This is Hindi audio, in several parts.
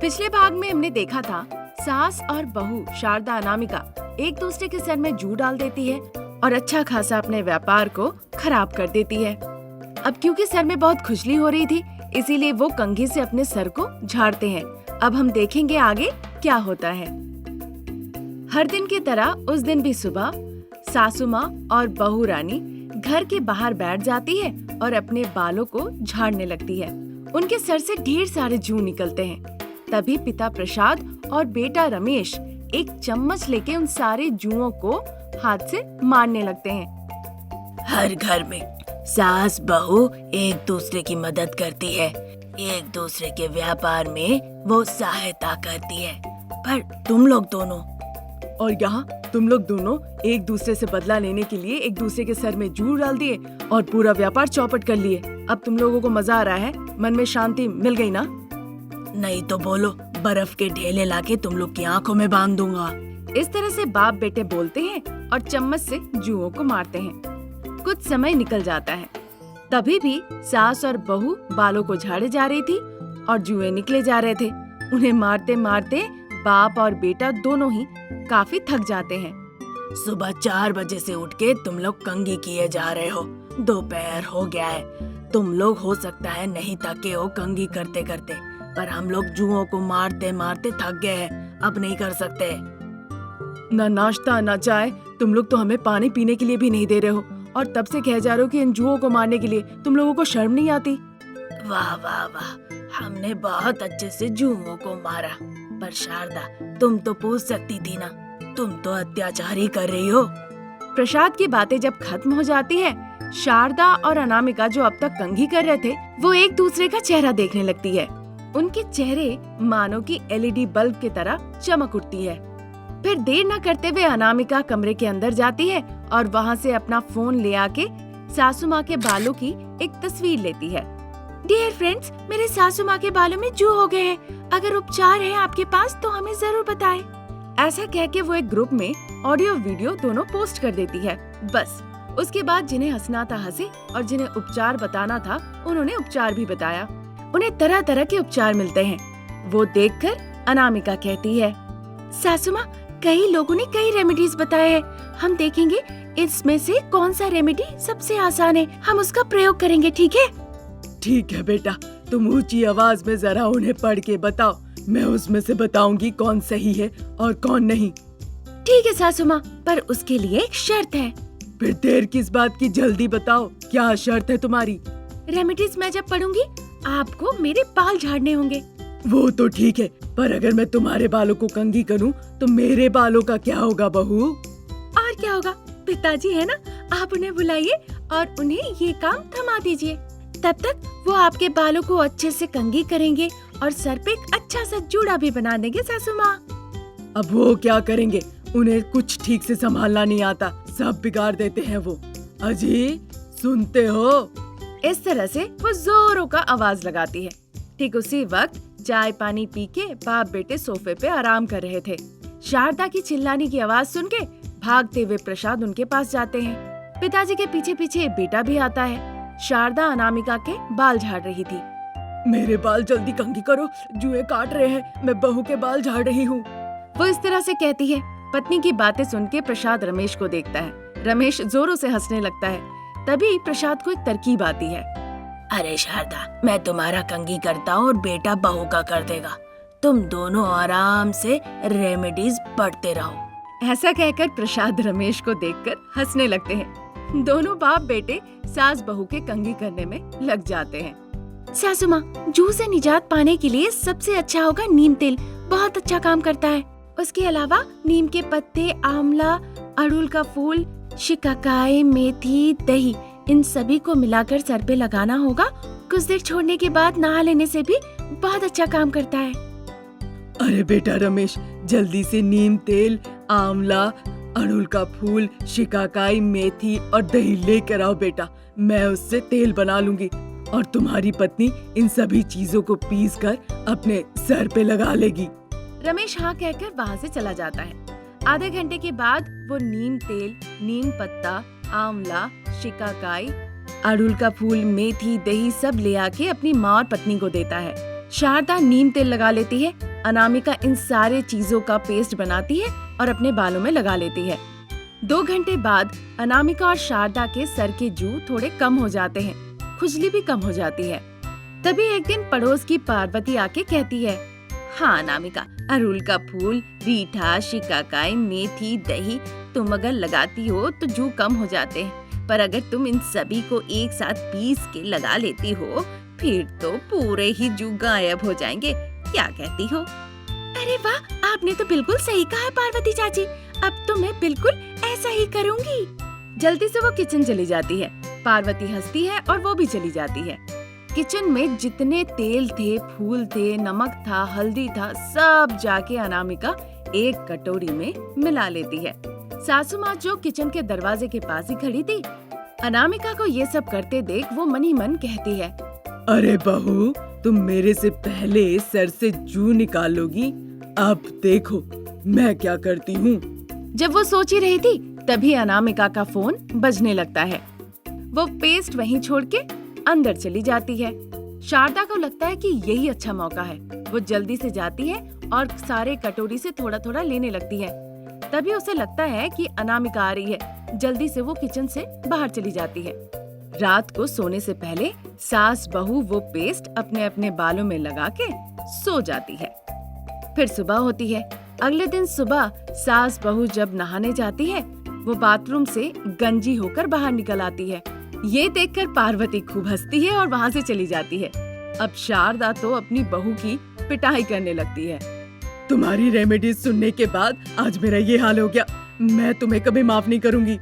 पिछले भाग में हमने देखा था सास और बहू शारदा अनामिका एक दूसरे के सर में जू डाल देती है और अच्छा खासा अपने व्यापार को खराब कर देती है। अब क्योंकि सर में बहुत खुजली हो रही थी, इसीलिए वो कंघी से अपने सर को झाड़ते हैं। अब हम देखेंगे आगे क्या होता है। हर दिन की तरह उस दिन भी सुबह सासू माँ और बहू रानी घर के बाहर बैठ जाती है और अपने बालों को झाड़ने लगती है। उनके सर से ढेर सारे जू निकलते हैं। तभी पिता प्रसाद और बेटा रमेश एक चम्मच लेके उन सारे जुओं को हाथ से मारने लगते हैं। हर घर में सास बहू एक दूसरे की मदद करती है, एक दूसरे के व्यापार में वो सहायता करती है, पर तुम लोग दोनों और यहाँ तुम लोग दोनों एक दूसरे से बदला लेने के लिए एक दूसरे के सर में जू डाल दिए और पूरा व्यापार चौपट कर लिए। अब तुम लोगों को मजा आ रहा है, मन में शांति मिल गई ना? नहीं तो बोलो, बर्फ के ढेले लाके तुम लोग की आंखों में बांध दूंगा। इस तरह से बाप बेटे बोलते हैं और चम्मच से जुओं को मारते हैं। कुछ समय निकल जाता है, तभी भी सास और बहू बालों को झाड़े जा रही थी और जुए निकले जा रहे थे। उन्हें मारते मारते बाप और बेटा दोनों ही काफी थक जाते हैं। सुबह 4 बजे से उठ के तुम लोग कंघी किए जा रहे हो, दोपहर हो गया है। तुम लोग हो सकता है नहीं थके हो कंघी करते करते, पर हम लोग जुओं को मारते मारते थक गए हैं, अब नहीं कर सकते। ना नाश्ता ना चाय, तुम लोग तो हमें पानी पीने के लिए भी नहीं दे रहे हो और तब से कह जा रहे हो कि इन जुओं को मारने के लिए। तुम लोगों को शर्म नहीं आती? वाह वाह वाह, हमने बहुत अच्छे से जुओं को मारा, पर शारदा तुम तो पूछ सकती थी ना, तुम तो अत्याचार ही कर रही हो। प्रसाद की बातें जब खत्म हो जाती है, शारदा और अनामिका जो अब तक कंघी कर रहे थे वो एक दूसरे का चेहरा देखने लगती है। उनके चेहरे मानो की एलईडी बल्ब की तरह चमक उठती है। फिर देर न करते हुए अनामिका कमरे के अंदर जाती है और वहाँ से अपना फोन ले आके सासू माँ के बालों की एक तस्वीर लेती है। डियर फ्रेंड्स, मेरे सासू माँ के बालों में जू हो गए हैं। अगर उपचार है आपके पास तो हमें जरूर बताएं। ऐसा कह के वो एक ग्रुप में ऑडियो वीडियो दोनों पोस्ट कर देती है। बस उसके बाद जिन्हें हंसना था हंसे और जिन्हें उपचार बताना था उन्होंने उपचार भी बताया। उन्हें तरह तरह के उपचार मिलते हैं। वो देखकर अनामिका कहती है, सासू माँ, कई लोगों ने कई रेमेडीज बताए हैं। हम देखेंगे इसमें से कौन सा रेमेडी सबसे आसान है, हम उसका प्रयोग करेंगे, ठीक है? ठीक है बेटा, तुम ऊंची आवाज में जरा उन्हें पढ़ के बताओ, मैं उसमें से बताऊंगी कौन सही है और कौन नहीं। ठीक है सासू माँ, पर उसके लिए एक शर्त है। फिर देर किस बात की, जल्दी बताओ, क्या शर्त है तुम्हारी? रेमेडीज मैं जब पढ़ूंगी आपको मेरे बाल झाड़ने होंगे। वो तो ठीक है, पर अगर मैं तुम्हारे बालों को कंघी करूं तो मेरे बालों का क्या होगा बहू? और क्या होगा, पिताजी है ना, आप उन्हें बुलाइए और उन्हें ये काम थमा दीजिए। तब तक वो आपके बालों को अच्छे से कंघी करेंगे और सर पे एक अच्छा सा जूड़ा भी बना देंगे सासू माँ। अब वो क्या करेंगे, उन्हें कुछ ठीक से संभालना नहीं आता, सब बिगाड़ देते हैं वो। अजी सुनते हो? इस तरह से वो जोरों का आवाज लगाती है। ठीक उसी वक्त चाय पानी पी के बाप बेटे सोफे पे आराम कर रहे थे। शारदा की चिल्लाने की आवाज सुन के भागते हुए प्रसाद उनके पास जाते हैं। पिताजी के पीछे पीछे बेटा भी आता है। शारदा अनामिका के बाल झाड़ रही थी। मेरे बाल जल्दी कंघी करो, जुए काट रहे हैं, मैं बहू के बाल झाड़ रही हूँ। वो इस तरह से कहती है। पत्नी की बातें सुन के प्रसाद रमेश को देखता है। रमेश जोरों से हंसने लगता है। तभी प्रसाद को एक तरकीब आती है। अरे शारदा, मैं तुम्हारा कंघी करता हूँ और बेटा बहू का कर देगा। तुम दोनों आराम से रेमेडीज पढ़ते रहो। ऐसा कहकर प्रसाद रमेश को देखकर हंसने लगते हैं। दोनों बाप बेटे सास बहू के कंघी करने में लग जाते हैं। सासू माँ, जू से निजात पाने के लिए सबसे अच्छा होगा नीम तेल, बहुत अच्छा काम करता है। उसके अलावा नीम के पत्ते, आंवला, अड़हुल का फूल, शिकाकाई, मेथी, दही, इन सभी को मिलाकर सर पे लगाना होगा। कुछ देर छोड़ने के बाद नहा लेने से भी बहुत अच्छा काम करता है। अरे बेटा रमेश, जल्दी से नीम तेल, आंवला, अड़हुल का फूल, शिकाकाई, मेथी और दही लेकर आओ बेटा, मैं उससे तेल बना लूंगी और तुम्हारी पत्नी इन सभी चीजों को पीस कर अपने सर पे लगा लेगी। रमेश हाँ कहकर वहाँ से चला जाता है। आधे घंटे के बाद वो नीम तेल, नीम पत्ता, आंवला, शिकाकाई, अड़हुल का फूल, मेथी, दही सब ले आके अपनी माँ और पत्नी को देता है। शारदा नीम तेल लगा लेती है अनामिका इन सारे चीजों का पेस्ट बनाती है और अपने बालों में लगा लेती है। 2 घंटे बाद अनामिका और शारदा के सर के जू थोड़े कम हो जाते हैं, खुजली भी कम हो जाती है। तभी एक दिन पड़ोस की पार्वती आके कहती है, हाँ अनामिका, अड़हुल का फूल, रीठा, शिकाकाई, मेथी, दही तुम अगर लगाती हो तो जू कम हो जाते हैं, पर अगर तुम इन सभी को एक साथ पीस के लगा लेती हो फिर तो पूरे ही जू गायब हो जाएंगे। क्या कहती हो? अरे वाह, आपने तो बिल्कुल सही कहा है पार्वती चाची, अब तो मैं बिल्कुल ऐसा ही करूंगी। जल्दी से वो किचन चली जाती है। पार्वती हंसती है और वो भी चली जाती है। किचन में जितने तेल थे, फूल थे, नमक था, हल्दी था, सब जाके अनामिका एक कटोरी में मिला लेती है। सासू माँ जो किचन के दरवाजे के पास ही खड़ी थी, अनामिका को ये सब करते देख वो मन ही मन कहती है, अरे बहू, तुम मेरे से पहले सर से जू निकालोगी, अब देखो मैं क्या करती हूँ। जब वो सोच ही रही थी तभी अनामिका का फोन बजने लगता है। वो पेस्ट वहीं छोड़ के अंदर चली जाती है। शारदा को लगता है कि यही अच्छा मौका है। वो जल्दी से जाती है और सारे कटोरी से थोड़ा थोड़ा लेने लगती है। तभी उसे लगता है कि अनामिका आ रही है। जल्दी से वो किचन से बाहर चली जाती है। रात को सोने से पहले सास बहू वो पेस्ट अपने अपने बालों में लगा के सो जाती है। फिर सुबह होती है। अगले दिन सुबह सास बहू जब नहाने जाती है, वो बाथरूम से गंजी होकर बाहर निकल आती है। ये देखकर पार्वती खूब हंसती है और वहाँ से चली जाती है। अब शारदा तो अपनी बहू की पिटाई करने लगती है। तुम्हारी रेमेडी सुनने के बाद आज मेरा ये हाल हो गया, मैं तुम्हें कभी माफ नहीं करूँगी।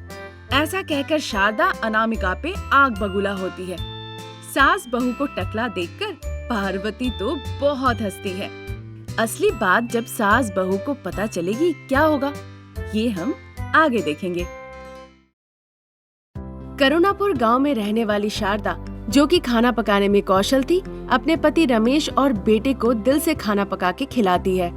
ऐसा कहकर शारदा अनामिका पे आग बबूला होती है। सास बहू को टकला देखकर पार्वती तो बहुत हंसती है। असली बात जब सास बहू को पता चलेगी क्या होगा, ये हम आगे देखेंगे। करुणापुर गांव में रहने वाली शारदा, जो कि खाना पकाने में कौशल थी, अपने पति रमेश और बेटे को दिल से खाना पका के खिलाती है।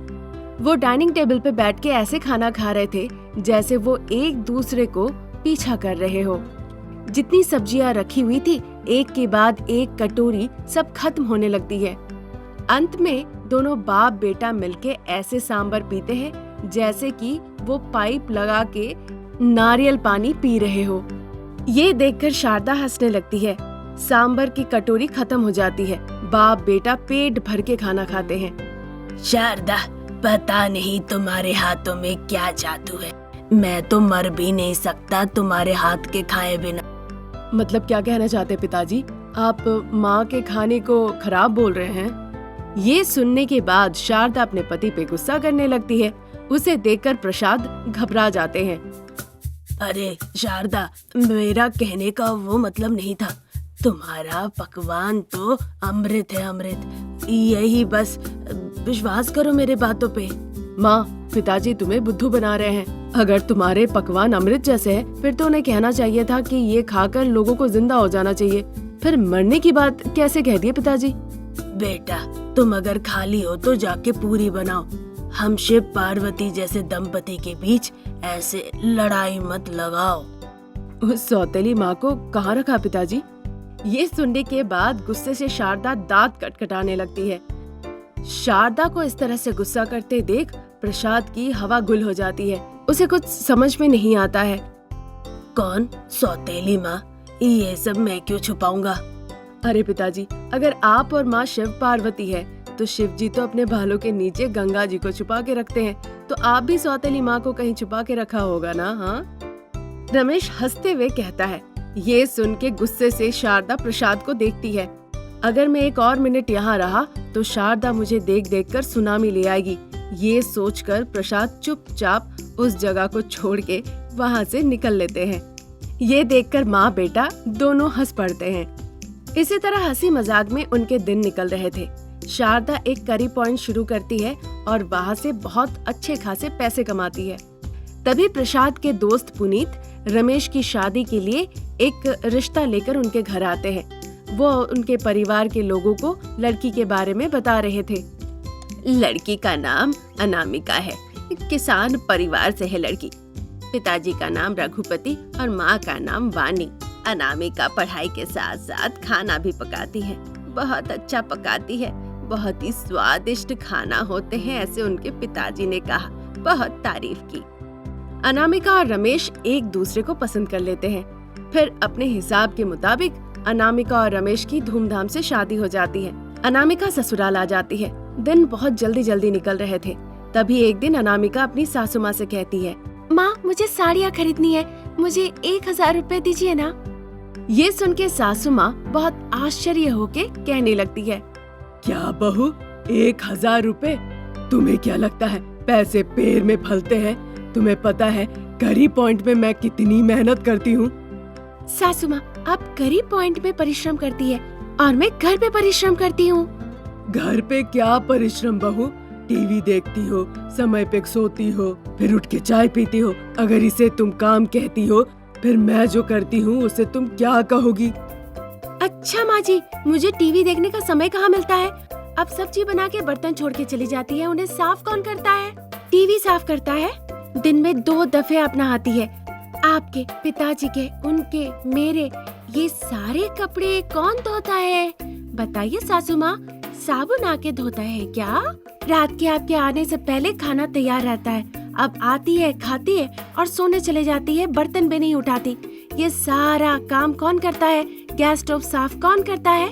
वो डाइनिंग टेबल पे बैठ के ऐसे खाना खा रहे थे जैसे वो एक दूसरे को पीछा कर रहे हो। जितनी सब्जियां रखी हुई थी, एक के बाद एक कटोरी सब खत्म होने लगती है। अंत में दोनों बाप बेटा मिलके ऐसे सांबर पीते हैं जैसे कि वो पाइप लगा के नारियल पानी पी रहे हो। ये देखकर शारदा हंसने लगती है। सांबर की कटोरी खत्म हो जाती है। बाप बेटा पेट भर के खाना खाते हैं। शारदा, पता नहीं तुम्हारे हाथों में क्या जादू है, मैं तो मर भी नहीं सकता तुम्हारे हाथ के खाए बिना। मतलब क्या कहना चाहते पिताजी? आप माँ के खाने को खराब बोल रहे हैं? ये सुनने के बाद शारदा अपने पति पे गुस्सा करने लगती है। उसे देखकर प्रसाद घबरा जाते हैं। अरे शारदा, मेरा कहने का वो मतलब नहीं था। तुम्हारा पकवान तो अमृत है, अमृत। यही बस विश्वास करो मेरे बातों पे। माँ, पिताजी तुम्हें बुद्धू बना रहे हैं। अगर तुम्हारे पकवान अमृत जैसे हैं, फिर तो उन्हें कहना चाहिए था कि ये खाकर लोगों को जिंदा हो जाना चाहिए। फिर मरने की बात कैसे कह दी पिताजी? बेटा, तुम अगर खाली हो तो जाके पूरी बनाओ। हम शिव पार्वती जैसे दंपति के बीच ऐसे लड़ाई मत लगाओ। उस सौतेली माँ को कहाँ रखा पिताजी? ये सुनने के बाद गुस्से से शारदा दांत कटकटाने लगती है। शारदा को इस तरह से गुस्सा करते देख प्रसाद की हवा गुल हो जाती है। उसे कुछ समझ में नहीं आता है। कौन सौतेली माँ? ये सब मैं क्यों छुपाऊंगा? अरे पिताजी, अगर आप और माँ शिव पार्वती है तो शिव जी तो अपने बालों के नीचे गंगा जी को छुपा के रखते हैं, तो आप भी सौतेली माँ को कहीं छुपा के रखा होगा ना? हाँ? रमेश हंसते हुए कहता है। ये सुन के गुस्से से शारदा प्रसाद को देखती है। अगर मैं एक और मिनट यहाँ रहा तो शारदा मुझे देख देख कर सुनामी ले आएगी। ये सोचकर प्रसाद चुपचाप उस जगह को छोड़ के वहाँ से निकल लेते हैं। ये देखकर माँ बेटा दोनों हंस पड़ते हैं। इसी तरह हंसी मजाक में उनके दिन निकल रहे थे। शारदा एक करी पॉइंट शुरू करती है और वहाँ से बहुत अच्छे खासे पैसे कमाती है। तभी प्रसाद के दोस्त पुनीत रमेश की शादी के लिए एक रिश्ता लेकर उनके घर आते हैं। वो उनके परिवार के लोगों को लड़की के बारे में बता रहे थे। लड़की का नाम अनामिका है, किसान परिवार से है लड़की। पिताजी का नाम रघुपति और माँ का नाम वानी। अनामिका पढ़ाई के साथ साथ खाना भी पकाती है, बहुत अच्छा पकाती है। बहुत ही स्वादिष्ट खाना होते हैं, ऐसे उनके पिताजी ने कहा। बहुत तारीफ की। अनामिका और रमेश एक दूसरे को पसंद कर लेते हैं। फिर अपने हिसाब के मुताबिक अनामिका और रमेश की धूमधाम से शादी हो जाती है। अनामिका ससुराल आ जाती है। दिन बहुत जल्दी जल्दी निकल रहे थे। तभी एक दिन अनामिका अपनी सासू माँ से कहती है, माँ मुझे साड़ियाँ खरीदनी है, मुझे 1000 रुपए दीजिए ना। ये सुन के सासू माँ बहुत आश्चर्य होके कहने लगती है, क्या बहू, 1000 रुपए? तुम्हें क्या लगता है पैसे पैर में फलते हैं? तुम्हें पता है करी पॉइंट में मैं कितनी मेहनत करती हूँ। सासू माँ, आप करी पॉइंट में परिश्रम करती है और मैं घर पे परिश्रम करती हूँ। घर पे क्या परिश्रम बहू, टीवी देखती हो, समय पे सोती हो, फिर उठ के चाय पीती हो। अगर इसे तुम काम कहती हो, फिर मैं जो करती हूँ उसे तुम क्या कहोगी? अच्छा माँ जी, मुझे टीवी देखने का समय कहाँ मिलता है? अब सब्जी बना के बर्तन छोड़ के चली जाती है, उन्हें साफ कौन करता है? टीवी साफ करता है। दिन में 2 दफे अपना आती है। आपके, पिताजी के, उनके, मेरे, ये सारे कपड़े कौन धोता है? बताइए सासू माँ, साबुन आके धोता है क्या? रात के आपके आने से पहले खाना तैयार रहता है। अब आती है, खाती है और सोने चले जाती है, बर्तन भी नहीं उठाती। ये सारा काम कौन करता है? गैस स्टोव साफ कौन करता है?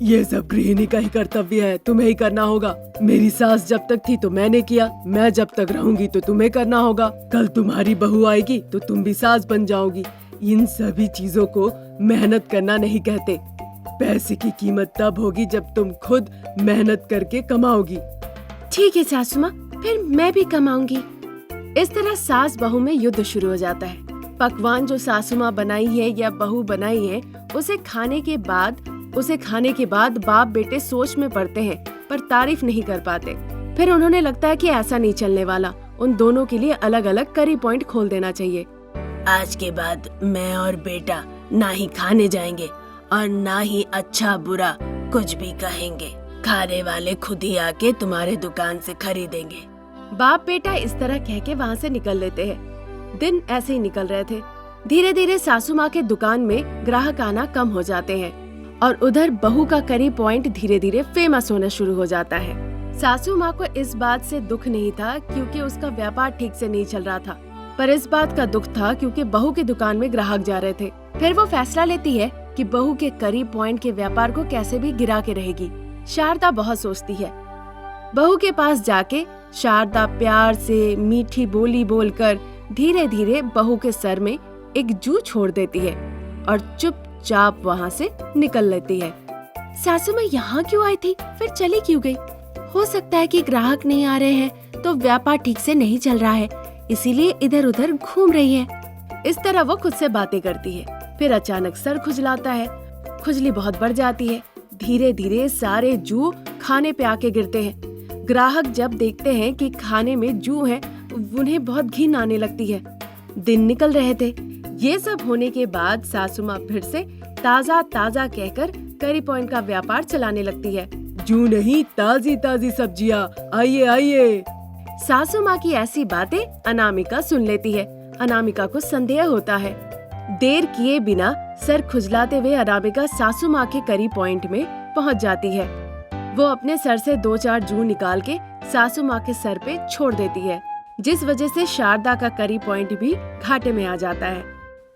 ये सब गृहिणी का ही कर्तव्य है, तुम्हें ही करना होगा। मेरी सास जब तक थी तो मैंने किया, मैं जब तक रहूंगी तो तुम्हें करना होगा। कल तुम्हारी बहू आएगी तो तुम भी सास बन जाओगी। इन सभी चीजों को मेहनत करना नहीं कहते। पैसे की कीमत तब होगी जब तुम खुद मेहनत करके कमाओगी। ठीक है सासू माँ, फिर मैं भी कमाऊंगी। इस तरह सास बहू में युद्ध शुरू हो जाता है। पकवान जो सासू माँ बनाई है या बहू बनाई है, उसे खाने के बाद बाप बेटे सोच में पड़ते हैं, पर तारीफ नहीं कर पाते। फिर उन्होंने लगता है कि ऐसा नहीं चलने वाला, उन दोनों के लिए अलग अलग करी पॉइंट खोल देना चाहिए। आज के बाद मैं और बेटा ना ही खाने जाएंगे और ना ही अच्छा बुरा कुछ भी कहेंगे। खाने वाले खुद ही आके तुम्हारे दुकान से खरीदेंगे। बाप बेटा इस तरह कह के वहाँ से निकल लेते हैं। दिन ऐसे ही निकल रहे थे। धीरे धीरे सासू माँ के दुकान में ग्राहक आना कम हो जाते हैं और उधर बहू का करी पॉइंट धीरे धीरे फेमस होना शुरू हो जाता है। सासू माँ को इस बात से दुख नहीं था क्योंकि उसका व्यापार ठीक से नहीं चल रहा था, पर इस बात का दुख था क्योंकि बहू की दुकान में ग्राहक जा रहे थे। फिर वो फैसला लेती है कि बहू के करी पॉइंट के व्यापार को कैसे भी गिरा के रहेगी। शारदा बहुत सोचती है। बहू के पास जाके शारदा प्यार से मीठी बोली बोलकर धीरे धीरे बहू के सर में एक जू छोड़ देती है और चुपचाप वहाँ से निकल लेती है। सासू माँ यहाँ क्यों आई थी, फिर चली क्यों गई? हो सकता है कि ग्राहक नहीं आ रहे हैं तो व्यापार ठीक से नहीं चल रहा है, इसीलिए इधर उधर घूम रही है। इस तरह वो खुद से बातें करती है। फिर अचानक सर खुजलाता है। खुजली बहुत बढ़ जाती है। धीरे धीरे सारे जू खाने पे आके गिरते हैं। ग्राहक जब देखते हैं कि खाने में जू है, उन्हें बहुत घिन आने लगती है। दिन निकल रहे थे। ये सब होने के बाद सासू माँ फिर से ताज़ा ताज़ा कहकर करी पॉइंट का व्यापार चलाने लगती है। जू नहीं, ताजी ताजी सब्जियाँ, आइए आइए। सासू माँ की ऐसी बातें अनामिका सुन लेती है। अनामिका को संदेह होता है। देर किए बिना सर खुजलाते हुए अनामिका सासू माँ के करी पॉइंट में पहुँच जाती है। वो अपने सर से 2-4 जू निकाल के सासू माँ के सर पे छोड़ देती है, जिस वजह से शारदा का करी पॉइंट भी घाटे में आ जाता है।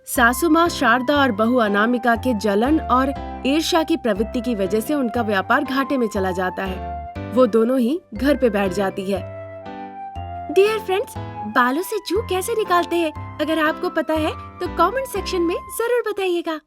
सासू माँ शारदा और बहू अनामिका के जलन और ईर्ष्या की प्रवृत्ति की वजह से उनका व्यापार घाटे में चला जाता है। वो दोनों ही घर पे बैठ जाती है। डियर फ्रेंड्स, बालों से जू कैसे निकालते हैं? अगर आपको पता है तो कमेंट सेक्शन में जरूर बताइएगा।